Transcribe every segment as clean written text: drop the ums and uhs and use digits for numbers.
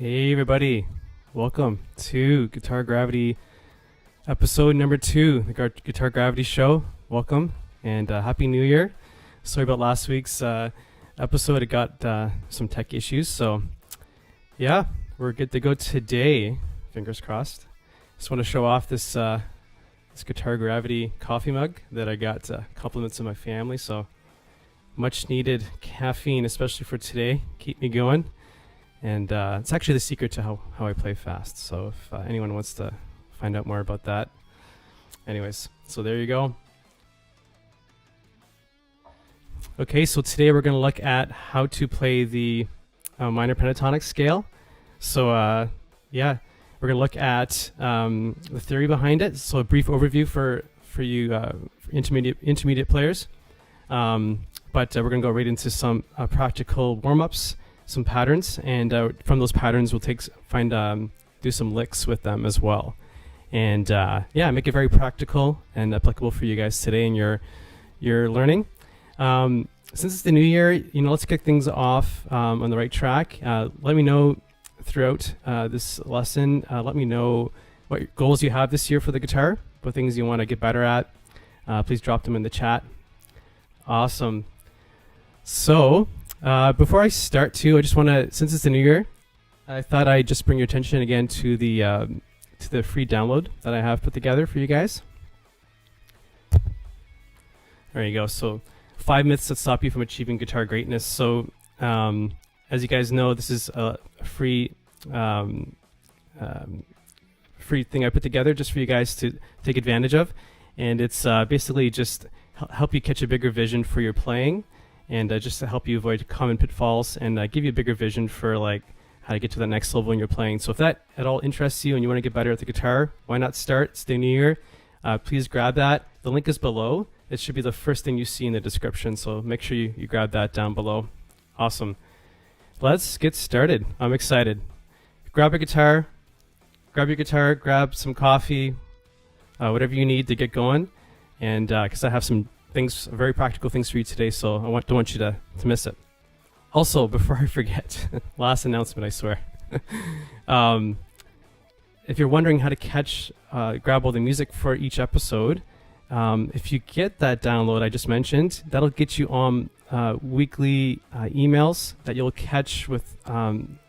Hey everybody, welcome to Guitar Gravity episode number 2, the Guitar Gravity show. Welcome and Happy New Year. Sorry about last week's episode, it got some tech issues, so yeah, we're good to go today, fingers crossed. Just want to show off this Guitar Gravity coffee mug that I got compliments of my family, so much needed caffeine, especially for today, keep me going. And it's actually the secret to how I play fast. So if anyone wants to find out more about that. Anyways, so there you go. Okay, so today we're going to look at how to play the minor pentatonic scale. So yeah, we're going to look at the theory behind it. So a brief overview for you intermediate players. But we're going to go right into some practical warm-ups, some patterns, and from those patterns we'll do some licks with them as well, and yeah, make it very practical and applicable for you guys today in your learning. Since it's the new year, let's kick things off on the right track. Let me know throughout this lesson, let me know what goals you have this year for the guitar, what things you want to get better at. Please drop them in the chat. Awesome. So before I start too, I just want to, since it's the new year, I thought I'd just bring your attention again to the free download that I have put together for you guys. There you go. So 5 myths that stop you from achieving guitar greatness. So as you guys know, this is a free thing I put together just for you guys to take advantage of, and it's basically just help you catch a bigger vision for your playing, and just to help you avoid common pitfalls, and give you a bigger vision for like how to get to the next level in your playing. So if that at all interests you and you want to get better at the guitar, why not start? It's the new year. Please grab that. The link is below. It should be the first thing you see in the description, so make sure you grab that down below. Awesome. Let's get started. I'm excited. Grab your guitar, grab some coffee, whatever you need to get going, and because I have some very practical things for you today, so don't want you to miss it. Also, before I forget, last announcement, I swear. If you're wondering how to grab all the music for each episode, if you get that download I just mentioned, that'll get you on weekly emails that you'll catch with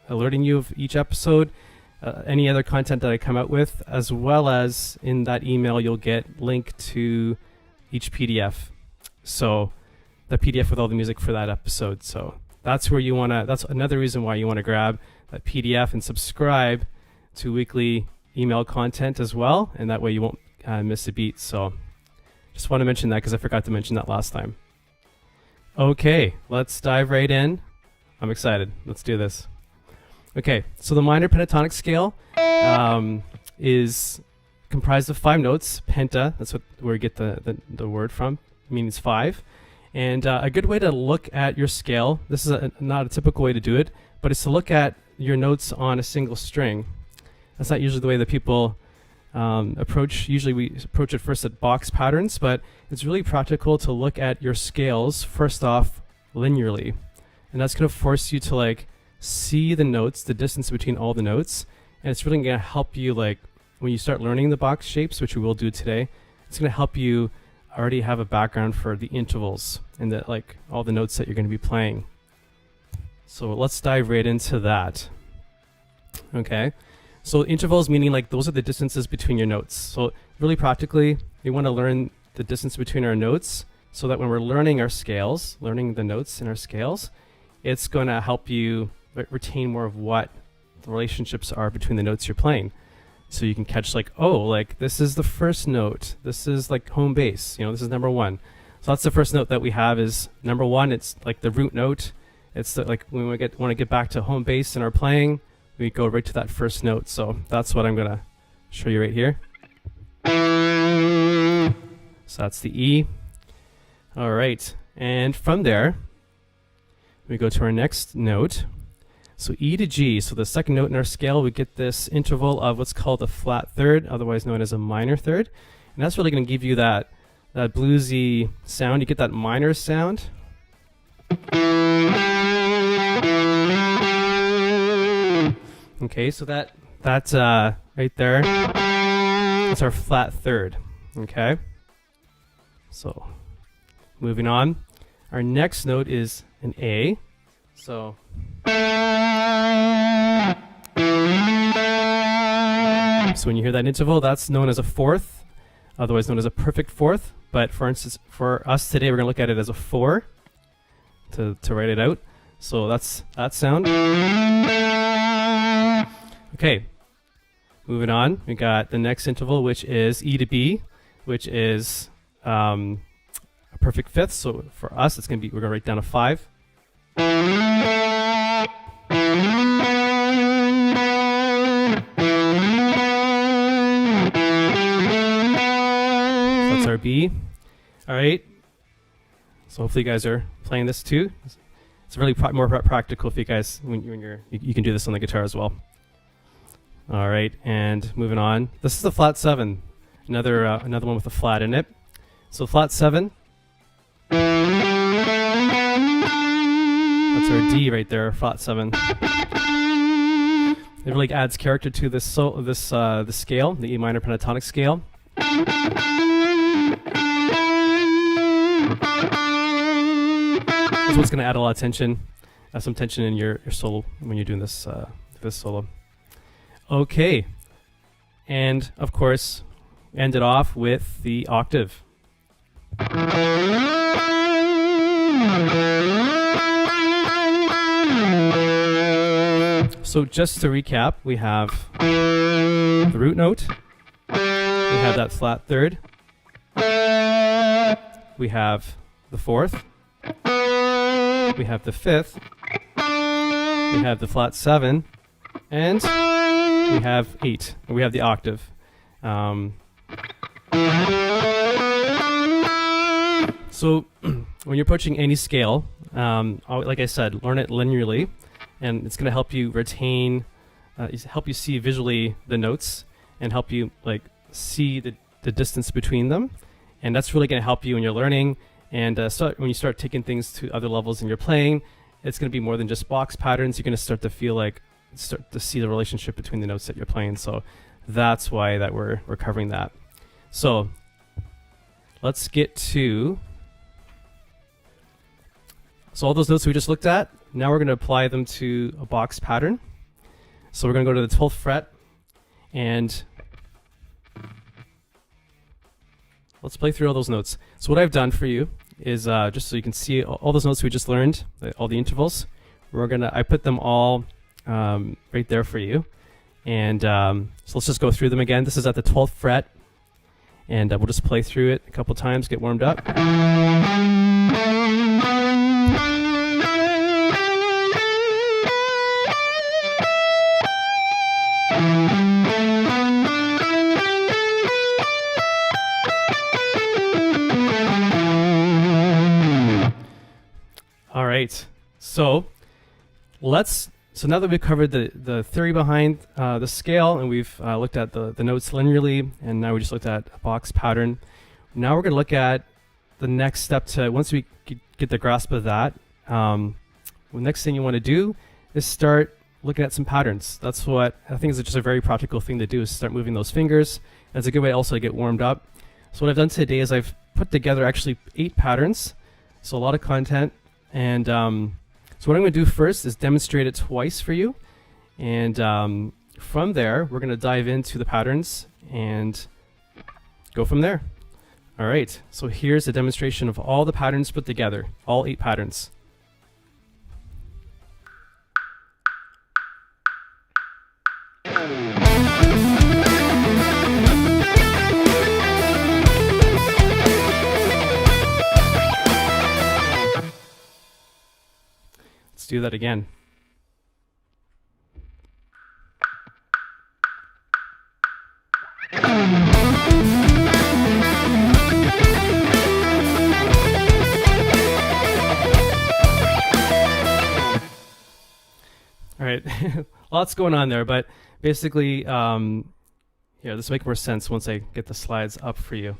alerting you of each episode, any other content that I come out with, as well as in that email you'll get link to each PDF. So the PDF with all the music for that episode. So that's where that's another reason why you want to grab that PDF and subscribe to weekly email content as well, and that way you won't miss a beat. So just want to mention that because I forgot to mention that last time. Okay, let's dive right in. I'm excited. Let's do this. Okay, so the minor pentatonic scale is comprised of 5 notes. Penta, that's where we get the word from, means 5. And a good way to look at your scale, this is not a typical way to do it, but it's to look at your notes on a single string. That's not usually the way that people approach. Usually we approach it first at box patterns, but it's really practical to look at your scales first off linearly. And that's going to force you to see the notes, the distance between all the notes, and it's really going to help you when you start learning the box shapes, which we will do today. It's going to help you already have a background for the intervals and all the notes that you're going to be playing. So let's dive right into that. Okay, so intervals meaning those are the distances between your notes. So really practically, we want to learn the distance between our notes so that when we're learning our scales, learning the notes in our scales, it's going to help you retain more of what the relationships are between the notes you're playing. So you can catch this is the first note, this is home bass, this is number 1. So that's the first note that we have is number 1. It's the root note. It's when we want to get back to home bass in our playing, we go right to that first note. So that's what I'm going to show you right here. So that's the E. All right, and from there we go to our next note. So E to G, so the second note in our scale, we get this interval of what's called a flat third, otherwise known as a minor third. And that's really going to give you that bluesy sound. You get that minor sound. Okay, so that's right there. That's our flat third. Okay. So moving on, our next note is an A. So when you hear that interval, that's known as a fourth, otherwise known as a perfect fourth. But for instance, for us today, we're going to look at it as a 4 to write it out. So that's that sound. Okay, moving on, we got the next interval, which is E to B, which is a perfect fifth. So for us, it's going to be, we're going to write down a 5. So that's our B. All right. So hopefully you guys are playing this too. It's really more practical if you guys, when you can do this on the guitar as well. All right, and moving on. This is the flat 7, another one with a flat in it. So flat 7. That's our D right there, flat 7. It really adds character to this the scale, the E minor pentatonic scale. That's what's going to add a lot of tension, some tension in your solo when you're doing this this solo. Okay, and of course, end it off with the octave. So just to recap, we have the root note, we have that flat third, we have the fourth, we have the fifth, we have the flat 7, and we have 8. And we have the octave. So when you're approaching any scale, like I said, learn it linearly, and it's going to help you retain, help you see visually the notes, and help you like see the distance between them. And that's really going to help you when you're learning. And when you start taking things to other levels in your playing, it's going to be more than just box patterns. You're going to start to see the relationship between the notes that you're playing. So that's why that we're covering that. So let's get to all those notes we just looked at. Now we're going to apply them to a box pattern. So we're going to go to the 12th fret and let's play through all those notes. So what I've done for you is just so you can see all those notes we just learned, all the intervals. I put them all right there for you. And so let's just go through them again. This is at the 12th fret. And we'll just play through it a couple times, get warmed up. All right. So now that we've covered the theory behind the scale, and we've looked at the notes linearly, and now we just looked at a box pattern, now we're going to look at the next step once we get the grasp of that, the next thing you want to do is start looking at some patterns. That's what I think is just a very practical thing to do, is start moving those fingers. And it's a good way also to get warmed up. So what I've done today is I've put together actually 8 patterns, so a lot of content. And so what I'm going to do first is demonstrate it twice for you. And from there, we're going to dive into the patterns and go from there. All right, so here's a demonstration of all the patterns put together, all 8 patterns. Let's do that again. All right, lots going on there, but basically, yeah, this will make more sense once I get the slides up for you.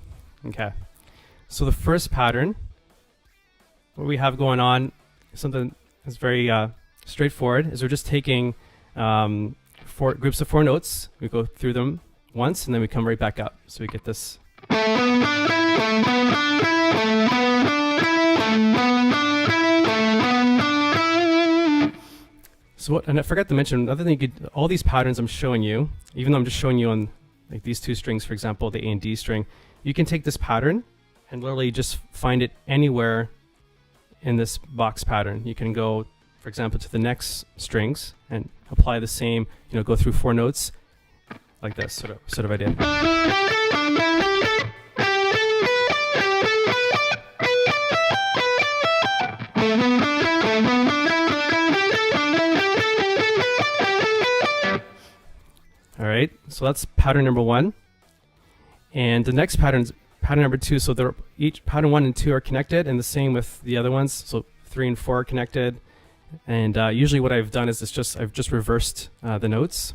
Okay, so the first pattern, what we have going on, something that's very straightforward, is we're just taking four groups of 4 notes. We go through them once, and then we come right back up. So we get this. So what, and I forgot to mention another thing. All these patterns I'm showing you, even though I'm just showing you on like these 2 strings, for example, the A and D string, you can take this pattern and literally just find it anywhere in this box pattern. You can go, for example, to the next strings and apply the same, go through 4 notes like this sort of idea. All right, so that's pattern number 1. And the next pattern's pattern number 2. So they're each pattern 1 and 2 are connected, and the same with the other ones. So 3 and 4 are connected. And usually what I've done is I've just reversed the notes.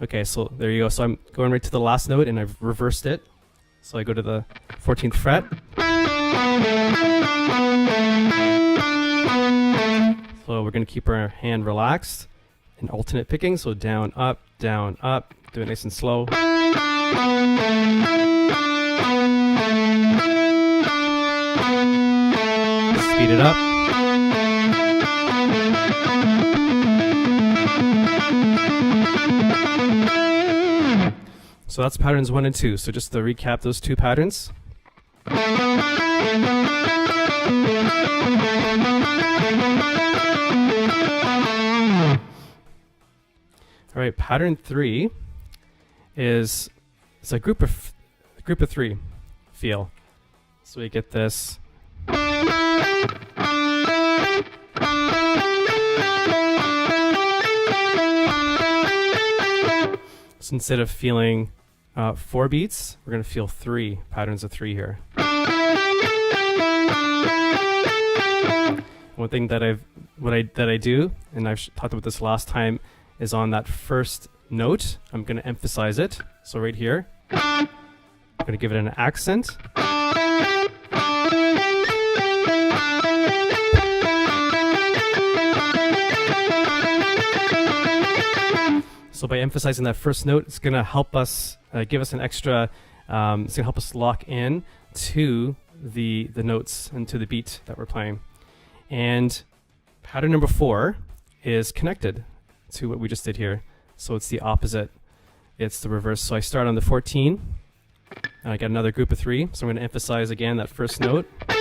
Okay, so there you go. So I'm going right to the last note, and I've reversed it. So I go to the 14th fret. So we're going to keep our hand relaxed and alternate picking. So down, up, do it nice and slow. Speed it up. So that's patterns 1 and 2. So just to recap those 2 patterns. All right, pattern 3 is it's a group of 3 feel. So we get this. So instead of feeling 4 beats, we're going to feel 3 patterns of 3 here. One thing that I do, and I've talked about this last time, is on that first note, I'm going to emphasize it. So right here, I'm going to give it an accent. So by emphasizing that first note, it's going to help us give us an extra. It's going to help us lock in to the notes and to the beat that we're playing. And pattern number 4 is connected to what we just did here. So it's the opposite. It's the reverse. So I start on the 14, and I got another group of 3. So I'm going to emphasize again that first note. 1,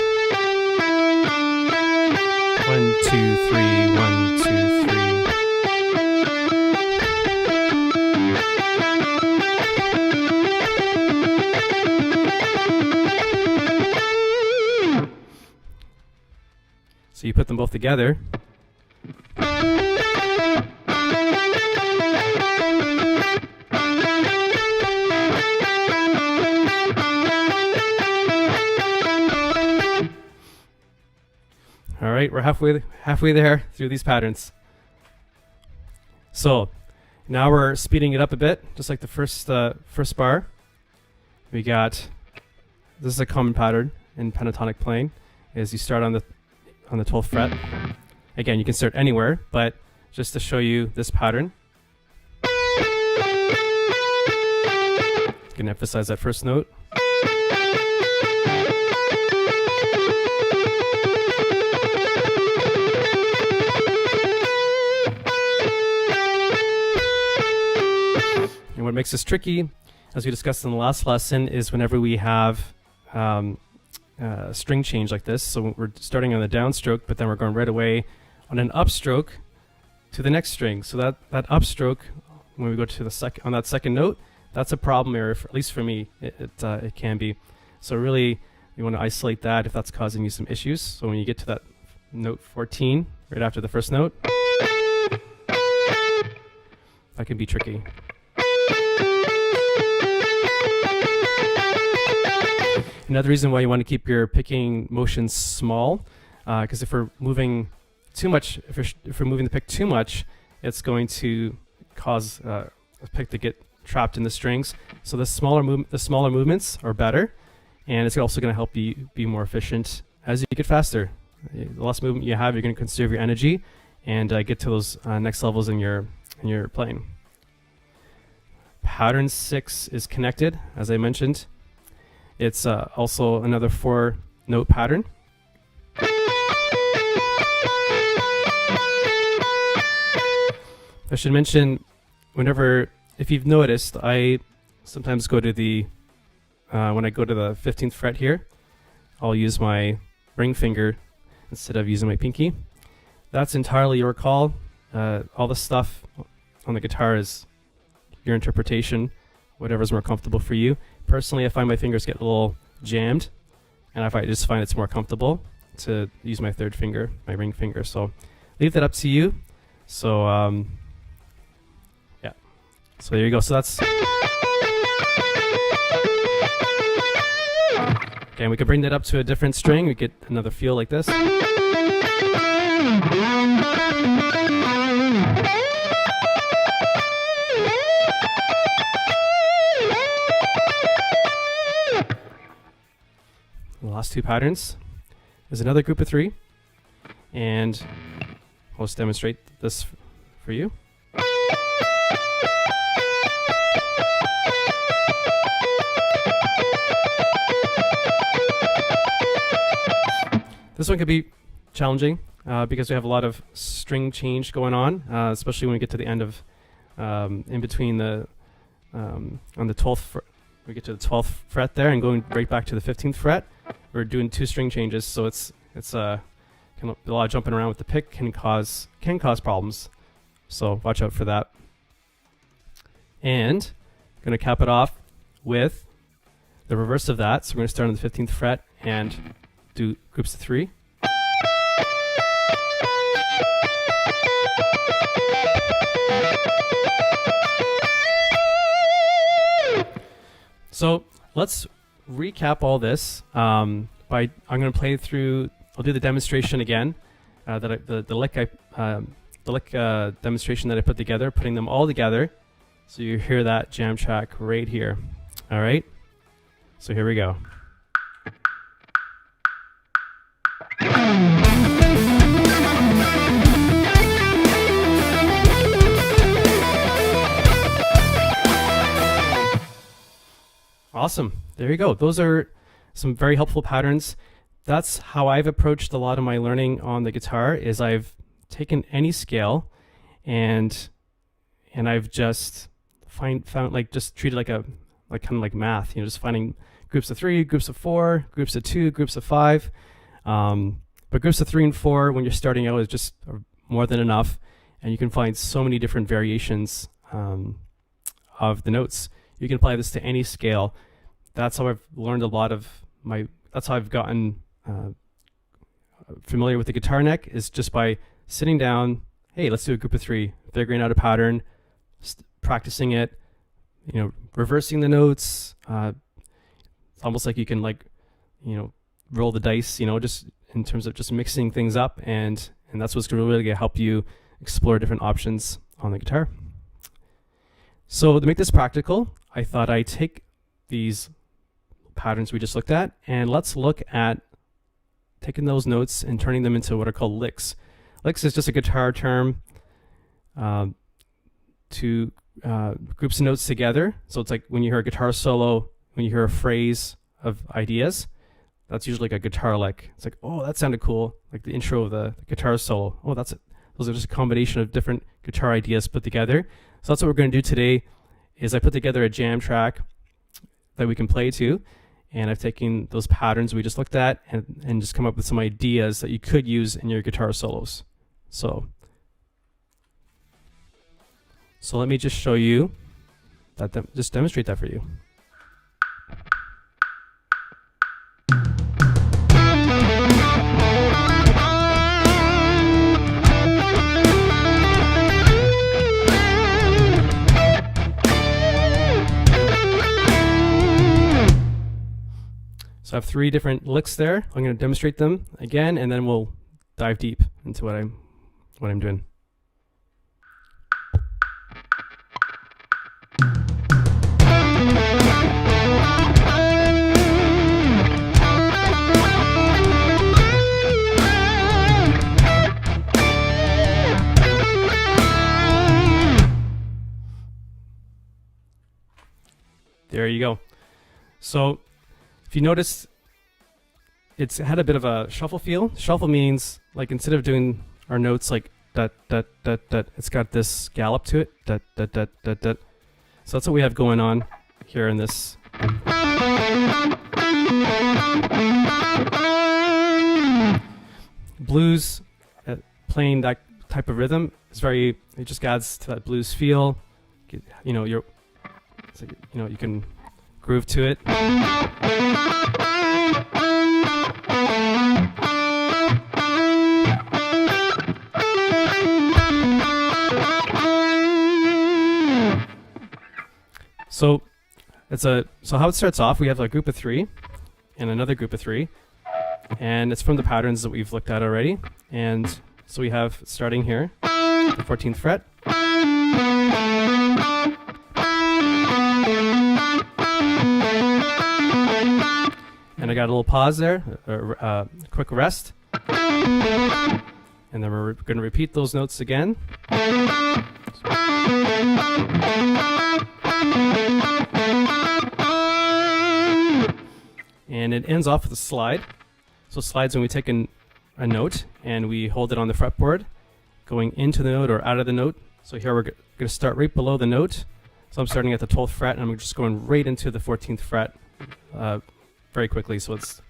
2, 3, 1, 2, 3. So you put them both together. All right, we're halfway there through these patterns. So now we're speeding it up a bit, just like the first bar. We got, this is a common pattern in pentatonic playing, is you start on the 12th fret. Again, you can start anywhere, but just to show you this pattern, you can emphasize that first note. And what makes this tricky, as we discussed in the last lesson, is whenever we have string change like this. So we're starting on the downstroke, but then we're going right away on an upstroke to the next string. So that upstroke, when we go to the on that second note, that's a problem area, at least for me. It can be. So really, you want to isolate that if that's causing you some issues. So when you get to that note 14, right after the first note, that can be tricky. Another reason why you want to keep your picking motions small, because if we're moving too much, if we're moving the pick too much, it's going to cause a pick to get trapped in the strings. So the smaller movements are better, and it's also going to help you be more efficient as you get faster. The less movement you have, you're going to conserve your energy, and get to those next levels in your playing. Pattern 6 is connected, as I mentioned. It's also another 4-note pattern. I should mention, if you've noticed, I sometimes go to when I go to the 15th fret here, I'll use my ring finger instead of using my pinky. That's entirely your call. All the stuff on the guitar is your interpretation, whatever's more comfortable for you. Personally, I find my fingers get a little jammed, and I just find it's more comfortable to use my 3rd finger, my ring finger. So leave that up to you. So yeah. So there you go. So that's... Okay, and we can bring that up to a different string. We get another feel like this. The last 2 patterns is another group of 3, and I'll just demonstrate this for you. This one could be challenging because we have a lot of string change going on, especially when we get to the end of in between the on the 12th. We get to the 12th fret there, and going right back to the 15th fret. We're doing 2 string changes, so it's a lot of jumping around with the pick can cause problems. So watch out for that. And I'm going to cap it off with the reverse of that. So we're going to start on the 15th fret and do groups of 3. So let's recap all this. I'm going to play through. I'll do the demonstration again. The lick demonstration that I put together, putting them all together. So you hear that jam track right here. All right. So here we go. Awesome. There you go. Those are some very helpful patterns. That's how I've approached a lot of my learning on the guitar. Is I've taken any scale and I've just found like just treated like kind of like math, just finding groups of 3, groups of 4, groups of 2, groups of 5. But groups of 3 and 4 when you're starting out is just more than enough, and you can find so many different variations of the notes. You can apply this to any scale. That's how I've learned a lot of that's how I've gotten familiar with the guitar neck, is just by sitting down, hey, let's do a group of 3, figuring out a pattern, practicing it, reversing the notes. It's almost like you can roll the dice, just in terms of just mixing things up, and that's what's really going to help you explore different options on the guitar. So to make this practical, I thought I'd take these patterns we just looked at, and let's look at taking those notes and turning them into what are called licks. Licks is just a guitar term to groups of notes together. So it's like when you hear a guitar solo, when you hear a phrase of ideas, that's usually like a guitar lick. It's like, oh, that sounded cool, like the intro of the guitar solo. Oh, that's it. Those are just a combination of different guitar ideas put together. So that's what we're going to do today. Is I put together a jam track that we can play to, and I've taken those patterns we just looked at and just come up with some ideas that you could use in your guitar solos. So let me just show you that, just demonstrate that for you. So I have 3 different licks there. I'm going to demonstrate them again, and then we'll dive deep into what I'm doing. There you go. So if you notice, it's had a bit of a shuffle feel. Shuffle means like instead of doing our notes like da da da da, it's got this gallop to it. Da da da da da. So that's what we have going on here in this. Blues, playing that type of rhythm is very. It just adds to that blues feel. You know, you can groove to it. So how it starts off, we have a group of 3 and another group of 3, and it's from the patterns that we've looked at already. And so we have, starting here, the 14th fret, and I got a little pause there, a quick rest, and then we're going to repeat those notes again. And it ends off with a slide. So slides when we take a note and we hold it on the fretboard, going into the note or out of the note. So here we're going to start right below the note. So I'm starting at the 12th fret and I'm just going right into the 14th fret very quickly. So it's...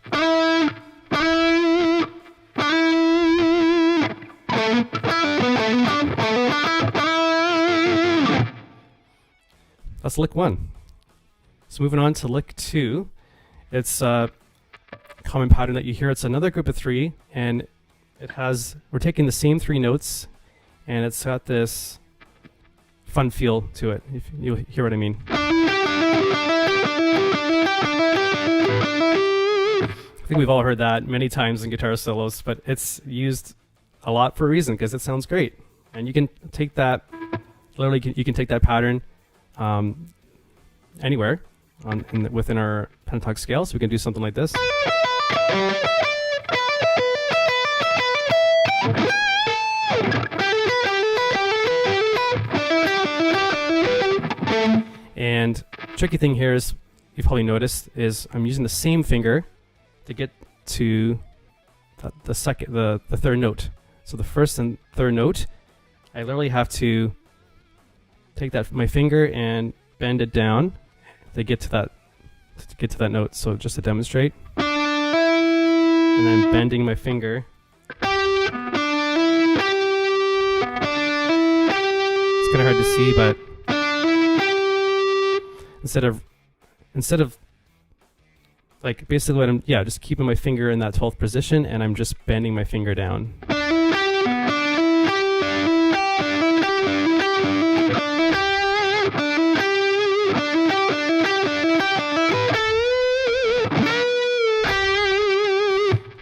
That's lick 1. So moving on to lick 2. It's a common pattern that you hear. It's another group of 3, and we're taking the same 3 notes, and it's got this fun feel to it, if you hear what I mean. I think we've all heard that many times in guitar solos, but it's used a lot for a reason, because it sounds great. And you can take that, literally you can take that pattern anywhere within our pentatonic scale. So we can do something like this. And tricky thing here is, you've probably noticed, is I'm using the same finger to get to the third note. So the first and third note, I literally have to take my finger and bend it down to get to that note. So just to demonstrate, and then bending my finger. It's kind of hard to see, but instead of like basically what I'm just keeping my finger in that 12th position, and I'm just bending my finger down.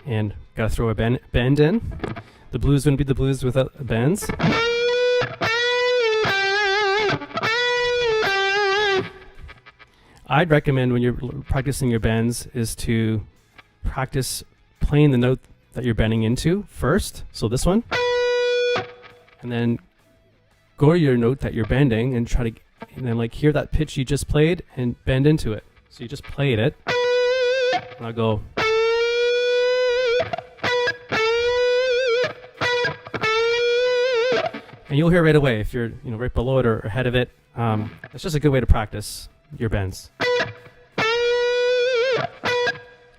And gotta throw a bend in. The blues wouldn't be the blues without bends. I'd recommend when you're practicing your bends is to practice playing the note that you're bending into first. So this one. And then go to your note that you're bending and and then like hear that pitch you just played and bend into it. So you just played it. And I'll go. And you'll hear right away if you're right below it or ahead of it. It's just a good way to practice your bends.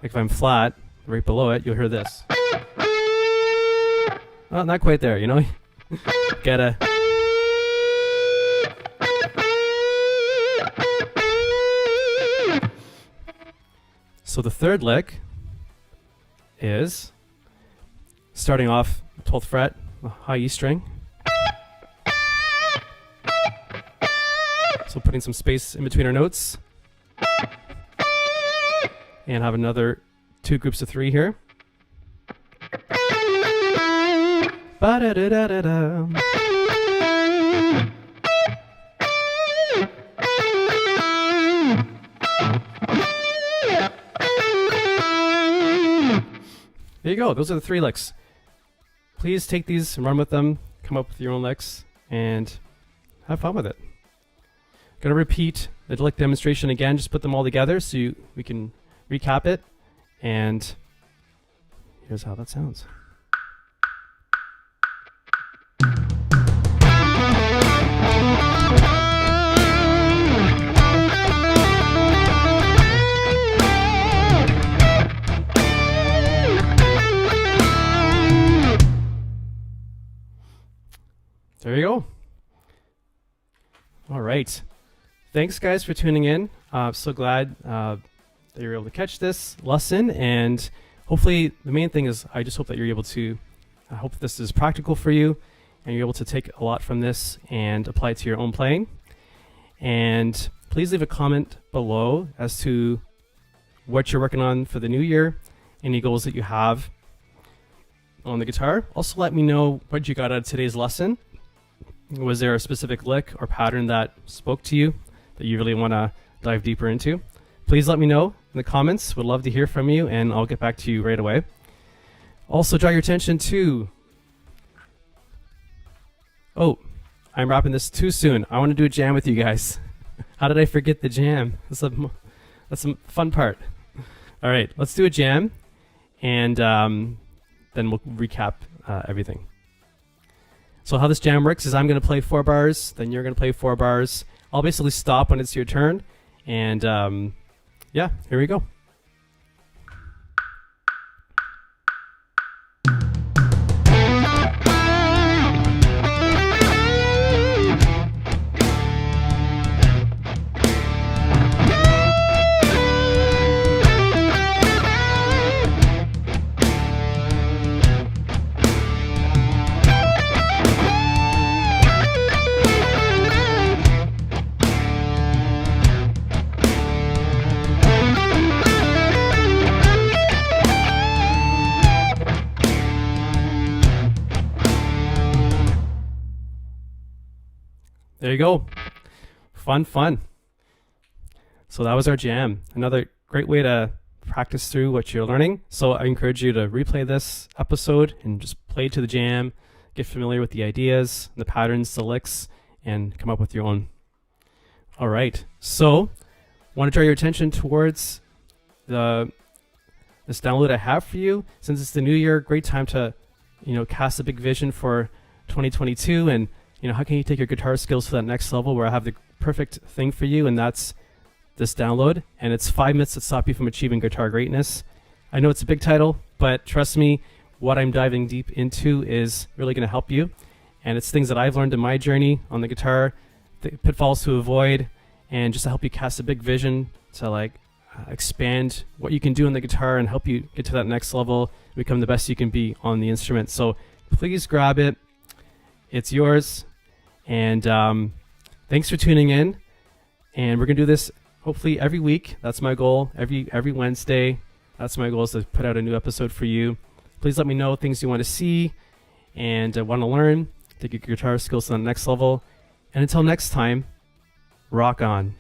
Like if I'm flat, right below it, you'll hear this. Oh, not quite there, Gotta. So the third lick is starting off 12th fret, high E string. So putting some space in between our notes. And have another 2 groups of 3 here. Ba-da-da-da-da-da. There you go. Those are the 3 licks. Please take these and run with them. Come up with your own licks and have fun with it. Going to repeat the lick demonstration again, just put them all together so we can recap it. And here's how that sounds. There you go. All right. Thanks, guys, for tuning in. So glad that you were able to catch this lesson. And hopefully, the main thing is I just hope that you're able to, I hope this is practical for you and you're able to take a lot from this and apply it to your own playing. And please leave a comment below as to what you're working on for the new year, any goals that you have on the guitar. Also, let me know what you got out of today's lesson. Was there a specific lick or pattern that spoke to you that you really want to dive deeper into? Please let me know in the comments. Would love to hear from you, and I'll get back to you right away. Also, draw your attention to... Oh, I'm wrapping this too soon. I want to do a jam with you guys. How did I forget the jam? That's a fun part. All right, let's do a jam, and then we'll recap everything. So how this jam works is I'm going to play 4 bars, then you're going to play 4 bars. I'll basically stop when it's your turn, and yeah, here we go. There you go. Fun. So that was our jam. Another great way to practice through what you're learning. So I encourage you to replay this episode and just play to the jam, get familiar with the ideas, the patterns, the licks, and come up with your own. All right. So I want to draw your attention towards this download I have for you. Since it's the new year, great time to, cast a big vision for 2022, and how can you take your guitar skills to that next level where I have the perfect thing for you, and that's this download. And it's 5 minutes to stop you from achieving guitar greatness. I know it's a big title, but trust me, what I'm diving deep into is really going to help you. And it's things that I've learned in my journey on the guitar, the pitfalls to avoid, and just to help you cast a big vision to expand what you can do on the guitar and help you get to that next level, become the best you can be on the instrument. So please grab it. It's yours. And thanks for tuning in. And we're going to do this hopefully every week. That's my goal. Every Wednesday. That's my goal, is to put out a new episode for you. Please let me know things you want to see and want to learn. Take your guitar skills to the next level. And until next time, rock on.